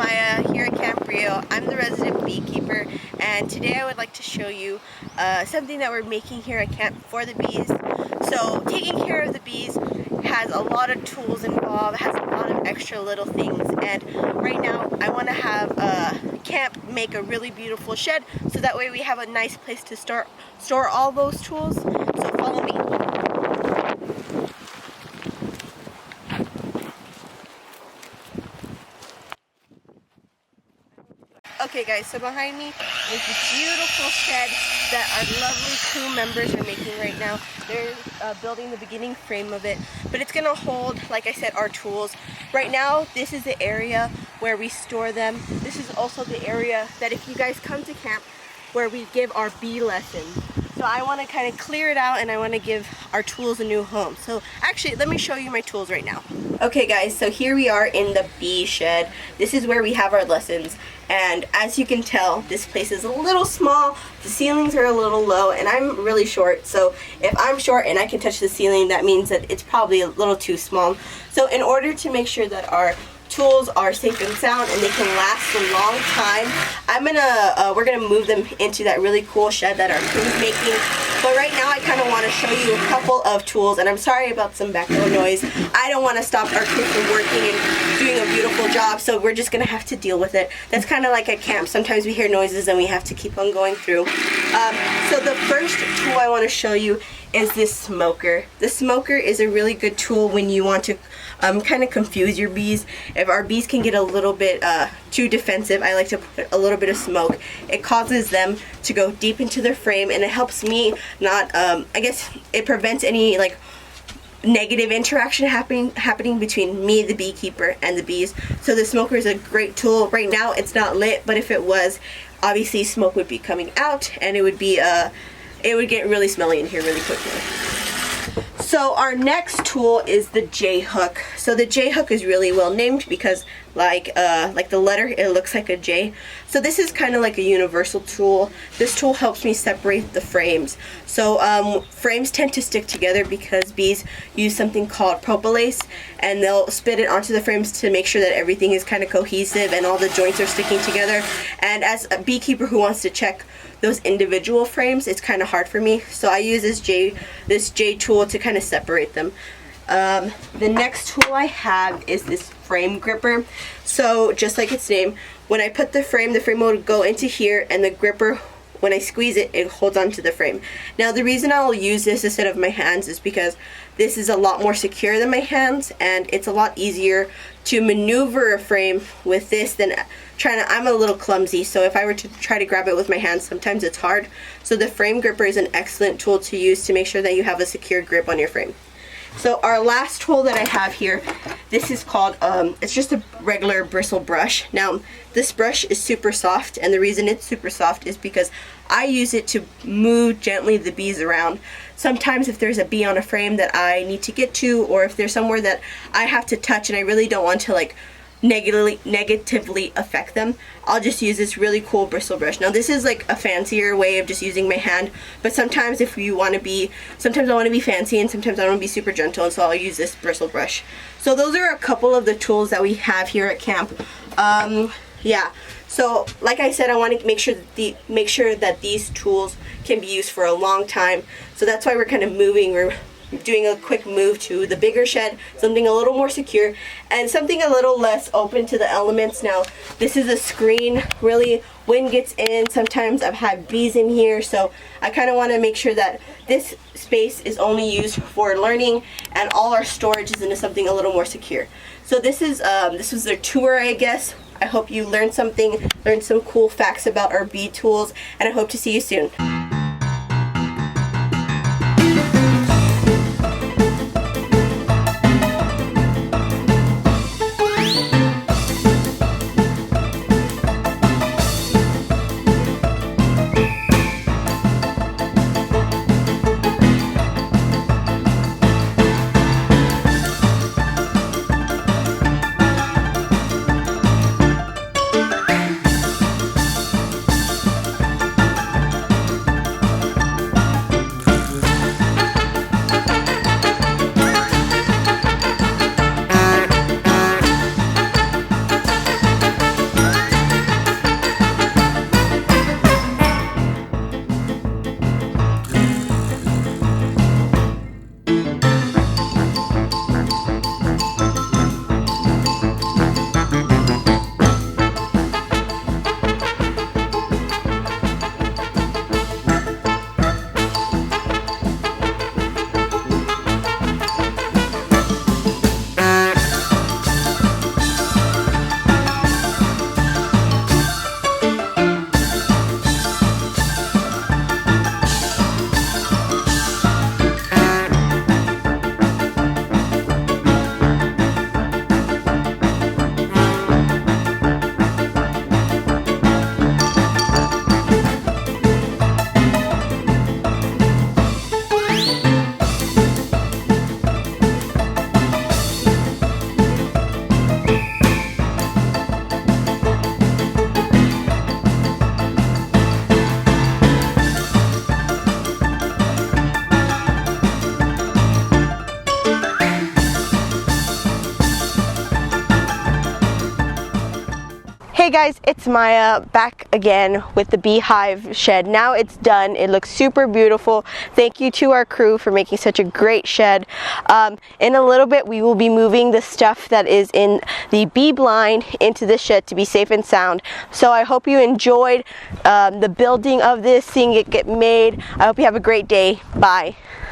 Maya here at Camp RIO. I'm the resident beekeeper, and today I would like to show you something that we're making here at camp for the bees. So taking care of the bees has a lot of tools involved, has a lot of extra little things, and right now I want to have camp make a really beautiful shed so that way we have a nice place to store all those tools. So follow me. Okay guys, so behind me is this beautiful shed that our lovely crew members are making right now. They're building the beginning frame of it, but it's gonna hold, like I said, our tools. Right now, this is the area where we store them. This is also the area that if you guys come to camp, where we give our bee lessons. So I want to kind of clear it out and I want to give our tools a new home. So actually, let me show you my tools right now. Okay guys, so here we are in the bee shed. This is where we have our lessons. And as you can tell, this place is a little small, the ceilings are a little low, and I'm really short. So if I'm short and I can touch the ceiling, that means that it's probably a little too small. So in order to make sure that our tools are safe and sound and they can last a long time, we're gonna move them into that really cool shed that our crew is making. But right now I kind of want to show you a couple of tools, and I'm sorry about some background noise. I don't want to stop our crew from working and doing a beautiful job, so we're just gonna have to deal with it. That's kind of like at camp. Sometimes we hear noises and we have to keep on going through. So the first tool I want to show you is this smoker. The smoker is a really good tool when you want to kind of confuse your bees. If our bees can get a little bit too defensive, I like to put a little bit of smoke. It causes them to go deep into their frame, and it helps me not, I guess it prevents any like negative interaction happening between me, the beekeeper, and the bees. So the smoker is a great tool. Right now it's not lit, but if it was, obviously smoke would be coming out, and it would be it would get really smelly in here really quickly. So our next tool is the J-hook. So the J-hook is really well named because like the letter, it looks like a J. So this is kind of like a universal tool. This tool helps me separate the frames. So frames tend to stick together because bees use something called propylase, and they'll spit it onto the frames to make sure that everything is kind of cohesive and all the joints are sticking together. And as a beekeeper who wants to check those individual frames, it's kind of hard for me. So I use this J tool to kind of separate them. The next tool I have is this frame gripper. So just like its name, when I put the frame will go into here, and the gripper, when I squeeze it, it holds onto the frame. Now the reason I'll use this instead of my hands is because this is a lot more secure than my hands, and it's a lot easier to maneuver a frame with this than I'm a little clumsy, so if I were to try to grab it with my hands, sometimes it's hard. So the frame gripper is an excellent tool to use to make sure that you have a secure grip on your frame. So our last tool that I have here, this is called, it's just a regular bristle brush. Now this brush is super soft, and the reason it's super soft is because I use it to move gently the bees around. Sometimes if there's a bee on a frame that I need to get to, or if there's somewhere that I have to touch and I really don't want to like negatively affect them, I'll just use this really cool bristle brush. Now this is like a fancier way of just using my hand, but sometimes if you want to be, sometimes I want to be fancy and sometimes I want to be super gentle, and so I'll use this bristle brush. So those are a couple of the tools that we have here at camp. Yeah, so like I said, I want to make sure that these tools can be used for a long time. So that's why we're kind of moving. We're doing a quick move to the bigger shed, something a little more secure and something a little less open to the elements. Now this is a screen, really wind gets in, sometimes I've had bees in here, so I kind of want to make sure that this space is only used for learning and all our storage is into something a little more secure. So this was their tour, I guess. I hope you learned something, learned some cool facts about our bee tools, and I hope to see you soon. Hey guys, it's Maya back again with the beehive shed. Now it's done. It looks super beautiful. Thank you to our crew for making such a great shed. In a little bit we will be moving the stuff that is in the bee blind into the shed to be safe and sound. So I hope you enjoyed the building of this, seeing it get made. I hope you have a great day. Bye.